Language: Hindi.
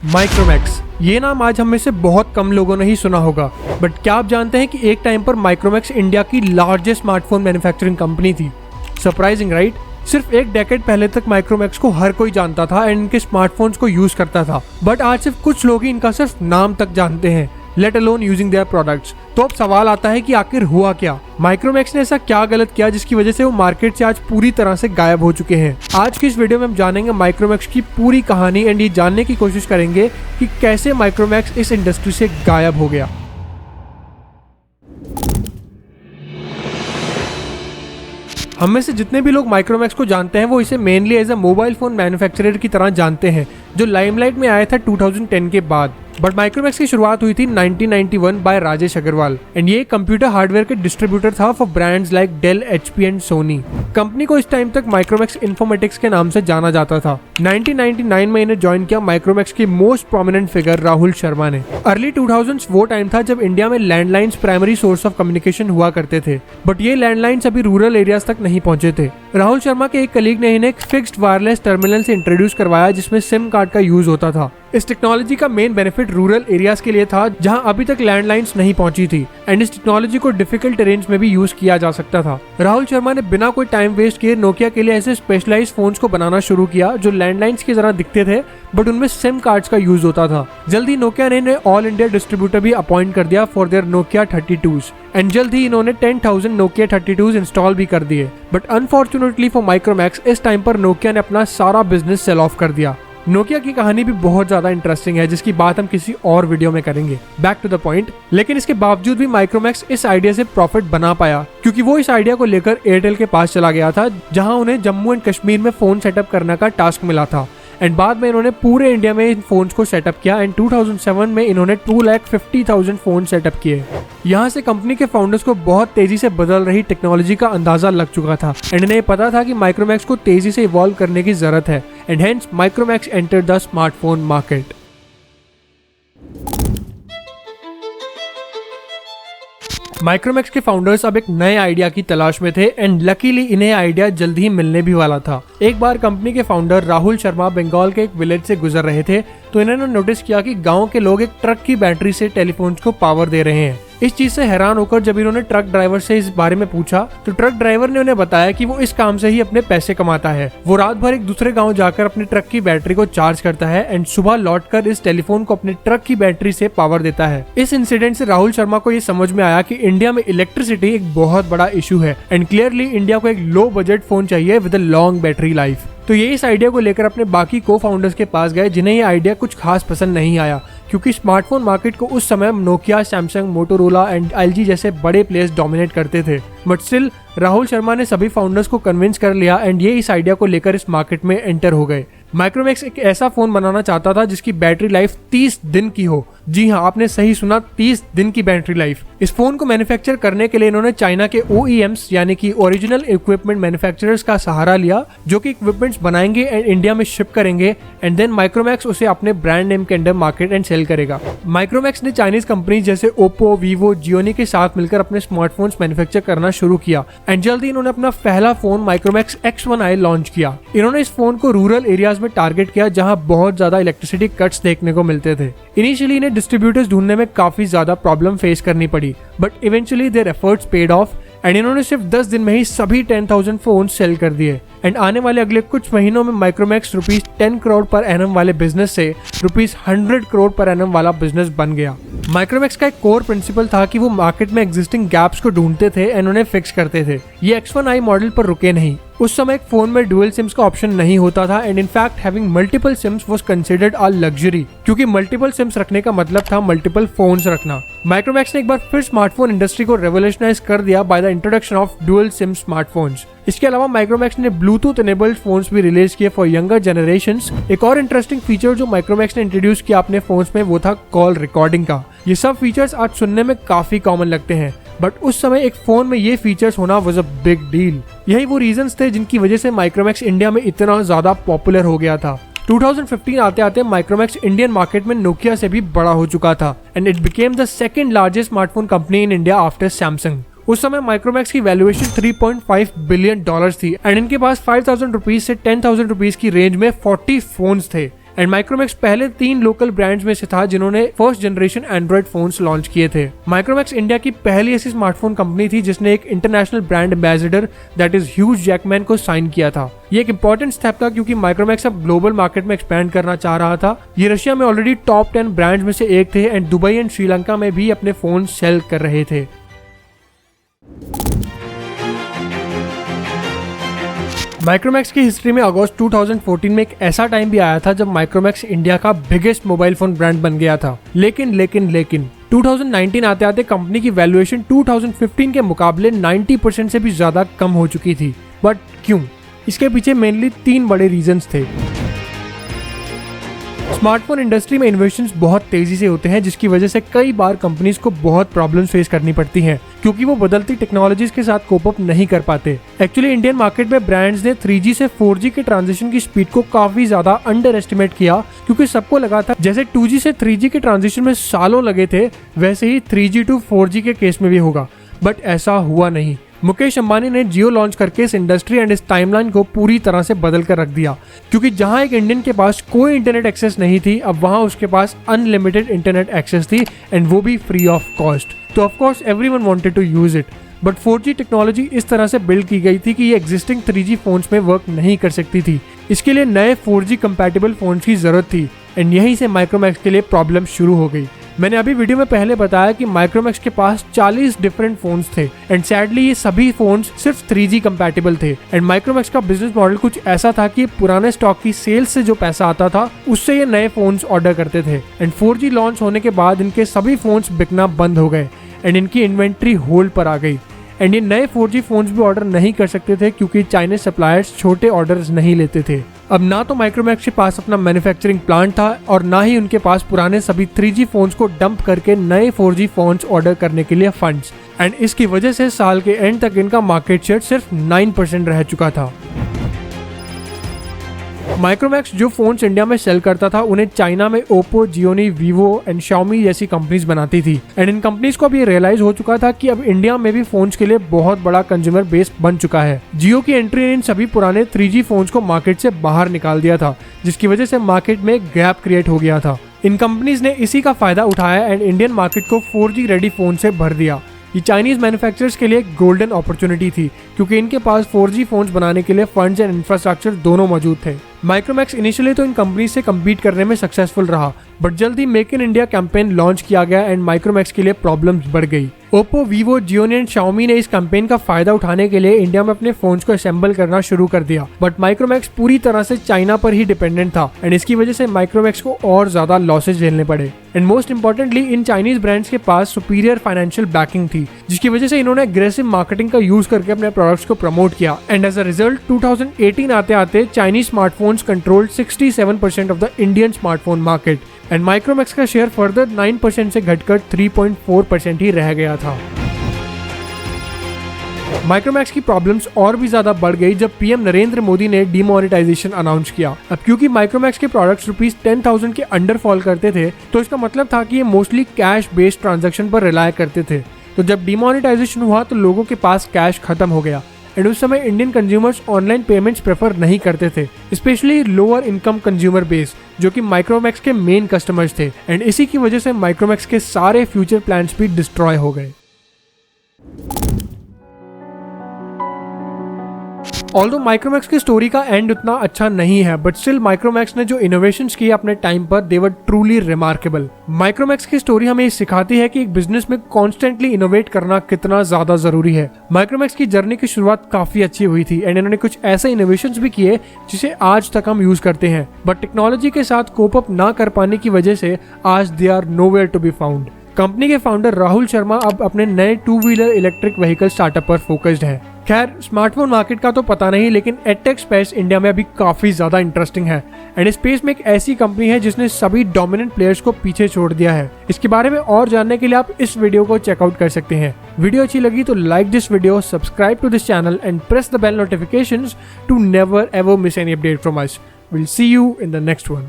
माइक्रोमैक्स, ये नाम आज हम में से बहुत कम लोगों ने ही सुना होगा, बट क्या आप जानते हैं कि एक टाइम पर माइक्रोमैक्स इंडिया की लार्जेस्ट स्मार्टफोन मैन्युफैक्चरिंग कंपनी थी। Surprising right? सिर्फ एक डेकेड पहले तक माइक्रोमैक्स को हर कोई जानता था एंड इनके स्मार्टफोन्स को यूज करता था, बट आज सिर्फ कुछ लोग ही इनका सिर्फ नाम तक जानते हैं, let alone using their products. तो अब सवाल आता है कि आखिर हुआ क्या? माइक्रोमैक्स ने ऐसा क्या गलत किया जिसकी वजह से वो मार्केट से आज पूरी तरह से गायब हो चुके हैं? आज की इस वीडियो में हम जानेंगे माइक्रोमैक्स की पूरी कहानी एंड ये जानने की कोशिश करेंगे कि कैसे माइक्रोमैक्स इस इंडस्ट्री से गायब हो गया। हम में से जितने भी लोग माइक्रोमैक्स को जानते हैं वो इसे mainly as a mobile phone manufacturer की तरह जानते हैं, जो लाइमलाइट में आया था 2010 के बाद। बट माइक्रोमैक्स की शुरुआत हुई थी 1991 बाय राजेश अग्रवाल एंड ये कंप्यूटर हार्डवेयर के डिस्ट्रीब्यूटर था for brands like Dell, HP and Soni. Company को इस टाइम तक माइक्रोमैक्स इन्फॉर्मेटिक्स के नाम से जाना जाता था। 1999 में इन्हें ज्वाइन किया माइक्रोमैक्स के most prominent figure Rahul Sharma ने। अर्ली 2000s वो टाइम था जब इंडिया में landlines primary source of communication हुआ करते थे, बट ये लैंडलाइंस अभी रूरल एरियाज तक नहीं पहुंचे थे। राहुल शर्मा के एक कलीग ने इन्हें एक फिक्स्ड वायरलेस टर्मिनल से इंट्रोड्यूस करवाया जिसमें सिम कार्ड का यूज होता था। इस टेक्नोलॉजी का मेन बेनिफिट रूरल एरियाज के लिए था जहां अभी तक लैंडलाइंस नहीं पहुंची थी एंड इस टेक्नोलॉजी को डिफिकल्ट टेरेन्स में भी यूज किया जा सकता था। राहुल शर्मा ने बिना कोई टाइम वेस्ट किए नोकिया के लिए ऐसे स्पेशलाइज्ड फोन्स को बनाना शुरू किया जो लैंडलाइंस की तरह दिखते थे बट उनमें सिम कार्ड्स का यूज होता था। जल्दी नोकिया ने इन्हें ऑल इंडिया डिस्ट्रीब्यूटर भी अपॉइंट कर दिया for their Nokia 32s and जल्द ही इन्होंने 10,000 नोकिया 32s इंस्टॉल भी कर दिए। बट अनफॉर्चुनेटली फॉर माइक्रोमैक्स इस टाइम पर नोकिया ने अपना सारा बिजनेस सेल ऑफ कर दिया। नोकिया की कहानी भी बहुत ज्यादा इंटरेस्टिंग है जिसकी बात हम किसी और वीडियो में करेंगे। बैक टू द पॉइंट, लेकिन इसके बावजूद भी माइक्रोमैक्स इस आइडिया से प्रॉफिट बना पाया क्योंकि वो इस आइडिया को लेकर एयरटेल के पास चला गया था जहां उन्हें जम्मू एंड कश्मीर में फोन सेटअप करने का टास्क मिला था एंड बाद में इन्होंने पूरे इंडिया में इन फोन्स को सेटअप किया एंड 2007 में इन्होंने 2,50,000 फोन सेटअप किए। यहाँ से कंपनी के फाउंडर्स को बहुत तेजी से बदल रही टेक्नोलॉजी का अंदाजा लग चुका था एंड इन्हें पता था कि माइक्रोमैक्स को तेजी से इवॉल्व करने की जरूरत है and hence Micromax entered the smartphone market. Micromax के फाउंडर्स अब एक नए आइडिया की तलाश में थे एंड लकीली इन्हें आइडिया जल्द ही मिलने भी वाला था। एक बार कंपनी के फाउंडर राहुल शर्मा बंगाल के एक विलेज से गुजर रहे थे तो इन्होंने नोटिस किया कि गांव के लोग एक ट्रक की बैटरी से टेलीफोन्स को पावर दे रहे हैं। इस चीज से हैरान होकर जब इन्होंने ट्रक ड्राइवर से इस बारे में पूछा तो ट्रक ड्राइवर ने उन्हें बताया कि वो इस काम से ही अपने पैसे कमाता है। वो रात भर एक दूसरे गांव जाकर अपने ट्रक की बैटरी को चार्ज करता है एंड सुबह लौटकर इस टेलीफोन को अपने ट्रक की बैटरी से पावर देता है। इस इंसिडेंट से राहुल शर्मा को ये समझ में आया कि इंडिया में इलेक्ट्रिसिटी एक बहुत बड़ा इशू है एंड क्लियरली इंडिया को एक लो बजट फोन चाहिए with a long battery life. तो ये इस आइडिया को लेकर अपने बाकी को फाउंडर्स के पास गए जिन्हें ये आइडिया कुछ खास पसंद नहीं आया क्योंकि स्मार्टफोन मार्केट को उस समय Nokia, Samsung, Motorola and LG जैसे बड़े प्लेयर्स डोमिनेट करते थे। बट स्टिल राहुल शर्मा ने सभी फाउंडर्स को कन्विंस कर लिया एंड ये इस आइडिया को लेकर इस मार्केट में एंटर हो गए। माइक्रोमैक्स एक ऐसा फोन बनाना चाहता था जिसकी बैटरी लाइफ 30 दिन की हो। जी हाँ, आपने सही सुना, 30 दिन की बैटरी लाइफ। इस फोन को मैन्युफैक्चर करने के लिए इन्होंने चाइना के OEMs यानी कि ओरिजिनल इक्विपमेंट मैन्युफैक्चरर्स का सहारा लिया जो कि इक्विपमेंट्स बनाएंगे एंड इंडिया में शिप करेंगे एंड देन माइक्रोमैक्स उसे अपने ब्रांड नेम के अंडर मार्केट एंड सेल करेगा। माइक्रोमैक्स ने चाइनीज कंपनी जैसे ओप्पो, वीवो, जियोनी के साथ मिलकर अपने स्मार्टफोन्स मैन्युफैक्चर करना शुरू किया एंड जल्दी इन्होंने अपना पहला फोन माइक्रोमैक्स X1i लॉन्च किया। इन्होंने इस फोन को रूरल एरियाज में टारगेट किया जहां बहुत ज्यादा इलेक्ट्रिसिटी कट्स देखने को मिलते थे। इनिशियली इन्हें डिस्ट्रीब्यूटर्स ढूंढने में काफी ज्यादा प्रॉब्लम फेस करनी पड़ी but eventually their efforts paid of and इन्होंने सिर्फ 10 दिन में ही सभी 10,000 फोन सेल कर दिए एंड आने वाले अगले कुछ महीनों में माइक्रोमैक्स ₹10 करोड़ पर एनम वाले बिजनेस से ₹100 करोड़ पर एनम वाला बिजनेस बन गया। माइक्रोमैक्स का एक कोर प्रिंसिपल था कि वो मार्केट में एग्जिस्टिंग गैप्स को ढूंढते थे एंड उन्हें फिक्स करते थे। ये X1i मॉडल पर रुके नहीं। उस समय एक फोन में डुअल सिम्स का ऑप्शन नहीं होता था and in fact having multiple sims was considered a luxury क्योंकि मल्टीपल सिम्स रखने का मतलब था मल्टीपल फोन्स रखना। माइक्रोमैक्स ने एक बार फिर स्मार्टफोन इंडस्ट्री को रेवोल्यूशनाइज कर दिया by the introduction of dual SIM smartphones. इसके अलावा माइक्रोमैक्स ने ब्लूटूथ इनेबल्ड फोन्स भी रिलीज किए फॉर यंगर जनरेशंस। एक और इंटरेस्टिंग फीचर जो माइक्रोमैक्स ने इंट्रोड्यूस किया अपने फोन्स में वो था कॉल रिकॉर्डिंग का। ये सब फीचर्स आज सुनने में काफी कॉमन लगते हैं बट उस समय एक फोन में ये फीचर्स होना वाज अ बिग डील। यही वो रीजंस थे जिनकी वजह से माइक्रोमैक्स इंडिया में इतना ज्यादा पॉपुलर हो गया था। 2015 आते आते माइक्रोमैक्स इंडियन मार्केट में नोकिया से भी बड़ा हो चुका था and it became the second largest smartphone company in India after Samsung. उस समय माइक्रोमैक्स की वैल्यूएशन $3.5 बिलियन थी एंड इनके पास 5,000 रुपीज से 10,000 रुपीज की रेंज में 40 फोन्स थे एंड माइक्रोमैक्स पहले 3 लोकल ब्रांड्स में से था जिन्होंने first generation Android phones launch किए थे। माइक्रोमैक्स इंडिया की पहली ऐसी स्मार्टफोन कंपनी थी जिसने एक international brand ambassador that is Hugh Jackman को साइन किया था। ये एक इंपॉर्टेंट स्टेप था क्योंकि माइक्रोमैक्स अब ग्लोबल मार्केट में एक्सपैंड करना चाह रहा था। ये रशिया में ऑलरेडी टॉप 10 ब्रांड्स में से एक थे एंड दुबई एंड श्रीलंका में भी अपने फोन सेल कर रहे थे। माइक्रोमैक्स की हिस्ट्री में अगस्त 2014 में एक ऐसा टाइम भी आया था जब माइक्रोमैक्स इंडिया का बिगेस्ट मोबाइल फोन ब्रांड बन गया था। लेकिन 2019 आते आते कंपनी की वैल्यूएशन 2015 के मुकाबले 90% से भी ज्यादा कम हो चुकी थी। बट क्यों? इसके पीछे मेनली 3 बड़े रीजंस थे। स्मार्टफोन इंडस्ट्री में इन्वेस्टमेंट्स बहुत तेजी से होते हैं जिसकी वजह से कई बार कंपनीज को बहुत प्रॉब्लम्स फेस करनी पड़ती हैं क्योंकि वो बदलती टेक्नोलॉजीज के साथ कोप अप नहीं कर पाते। एक्चुअली इंडियन मार्केट में ब्रांड्स ने 3G से 4G के ट्रांजिशन की स्पीड को काफी ज्यादा अंडर एस्टिमेट किया क्योंकि सबको लगा था जैसे 2G से 3G के ट्रांजिशन में सालों लगे थे वैसे ही 3G to 4G के केस में भी होगा। बट ऐसा हुआ नहीं। मुकेश अंबानी ने जियो लॉन्च करके इस इंडस्ट्री एंड इस टाइमलाइन को पूरी तरह से बदल कर रख दिया क्योंकि जहां एक इंडियन के पास कोई इंटरनेट एक्सेस नहीं थी अब वहां उसके पास अनलिमिटेड इंटरनेट एक्सेस थी एंड वो भी फ्री ऑफ कॉस्ट। तो of course everyone wanted to use it. But 4G technology इस तरह से बिल्ड की गई थी कि ये एग्जिस्टिंग 3G फोन्स में वर्क नहीं कर सकती थी। इसके लिए नए 4G कंपैटिबल फोन्स की जरूरत थी एंड यहीं से माइक्रोमैक्स के लिए प्रॉब्लम शुरू हो गई। मैंने अभी वीडियो में पहले बताया कि माइक्रोमैक्स के पास 40 डिफरेंट फोन्स थे एंड सैडली ये सभी फोन्स सिर्फ 3G कंपैटिबल थे एंड माइक्रोमैक्स का बिजनेस मॉडल कुछ ऐसा था कि पुराने स्टॉक की सेल्स से जो पैसा आता था उससे ये नए फोन्स ऑर्डर करते थे एंड 4G लॉन्च होने के बाद इनके सभी फोन्स बिकना बंद हो गए एंड इनकी इन्वेंट्री होल्ड पर आ गई एंड ये नए 4G फोन्स भी ऑर्डर नहीं कर सकते थे क्योंकि चाइनीज सप्लायर्स छोटे ऑर्डर्स नहीं लेते थे। अब ना तो माइक्रोमैक्स के पास अपना मैन्युफैक्चरिंग प्लांट था और ना ही उनके पास पुराने सभी 3G फोन्स को डंप करके नए 4G फोन्स ऑर्डर करने के लिए फंड्स एंड इसकी वजह से साल के एंड तक इनका मार्केट शेयर सिर्फ 9% रह चुका था। माइक्रोमैक्स जो फोन्स इंडिया में सेल करता था उन्हें चाइना में Oppo, Gionee, Vivo and Xiaomi जैसी कंपनीज बनाती थी एंड इन कंपनीज को अब ये रियलाइज हो चुका था कि अब इंडिया में भी फोन्स के लिए बहुत बड़ा कंज्यूमर बेस बन चुका है। जियो की एंट्री ने इन सभी पुराने 3G फोन्स को मार्केट से बाहर निकाल दिया था जिसकी वजह से मार्केट में गैप क्रिएट हो गया था। इन कंपनीज ने इसी का फायदा उठाया एंड इंडियन मार्केट को 4G रेडी फोन से भर दिया। ये चाइनीज मैन्युफैक्चरर्स के लिए एक गोल्डन अपॉर्चुनिटी थी क्योंकि इनके पास 4G फोन्स बनाने के लिए फंड्स एंड इंफ्रास्ट्रक्चर दोनों मौजूद थे। माइक्रोमैक्स इनिशियली तो इन कंपनीज से कम्पीट करने में सक्सेसफुल रहा बट जल्दी make in India campaign launch किया गया एंड माइक्रोमैक्स के लिए प्रॉब्लम्स बढ़ गई। Oppo, Vivo, Gionee and Xiaomi ने इस कैंपेन का फायदा उठाने के लिए इंडिया में अपने फोन्स को असेंबल करना शुरू कर दिया बट माइक्रोमैक्स पूरी तरह से चाइना पर ही डिपेंडेंट था एंड इसकी वजह से माइक्रोमैक्स को और ज्यादा लॉसेज झेलने पड़े and most importantly in Chinese brands के पास सुपीरियर फाइनेंशियल बैकिंग थी जिसकी वजह से इन्होंने एग्रेसिव मार्केटिंग का यूज करके अपने प्रोडक्ट्स को प्रमोट किया एंड एज अ रिजल्ट 2018 आते आते Chinese smartphones controlled 67% of the Indian smartphone market and Micromax का शेयर फर्दर 9% से घटकर 3.4% ही रह गया था। माइक्रोमैक्स की प्रॉब्लम्स और भी ज्यादा बढ़ गई जब पीएम नरेंद्र मोदी ने डीमोनेटाइजेशन अनाउंस किया। अब क्योंकि माइक्रोमैक्स के प्रोडक्ट्स ₹10,000 के अंडर फॉल करते थे तो इसका मतलब था कि ये मोस्टली कैश बेस्ड ट्रांजैक्शन पर रिलाय करते थे। तो जब डीमोनेटाइजेशन हुआ तो लोगों के पास कैश खत्म हो गया एंड उस समय Indian consumers online payments prefer नहीं करते थे, specially lower income consumer base जो कि माइक्रोमैक्स के मेन कस्टमर्स थे एंड इसी की वजह से माइक्रोमैक्स के सारे फ्यूचर प्लान्स भी डिस्ट्रॉय हो गए। ऑल्दो माइक्रोमैक्स की स्टोरी का एंड उतना अच्छा नहीं है बट स्टिल माइक्रोमैक्स ने जो इनोवेशंस किए अपने टाइम पर दे वर ट्रूली रिमार्केबल। माइक्रोमैक्स की स्टोरी हमें सिखाती है कि एक बिजनेस में कॉन्स्टेंटली इनोवेट करना कितना ज्यादा जरूरी है। माइक्रोमैक्स की जर्नी की शुरुआत काफी अच्छी हुई थी एंड इन्होंने कुछ ऐसे इनोवेशंस भी किए जिसे आज तक हम यूज करते हैं बट टेक्नोलॉजी के साथ कोप अप ना कर पाने की वजह से आज they are nowhere to be found. Company के फाउंडर राहुल शर्मा अब अपने नए 2-व्हीलर इलेक्ट्रिक व्हीकल स्टार्टअप पर फोकस्ड है। खैर स्मार्टफोन मार्केट का तो पता नहीं लेकिन एडटेक स्पेस इंडिया में अभी काफी ज्यादा इंटरेस्टिंग है एंड स्पेस में एक ऐसी कंपनी है जिसने सभी डोमिनेंट प्लेयर्स को पीछे छोड़ दिया है। इसके बारे में और जानने के लिए आप इस वीडियो को चेकआउट कर सकते हैं। वीडियो अच्छी लगी तो like this video, subscribe to this channel and press the bell notifications to never ever miss any update from us. We'll see you in the next one.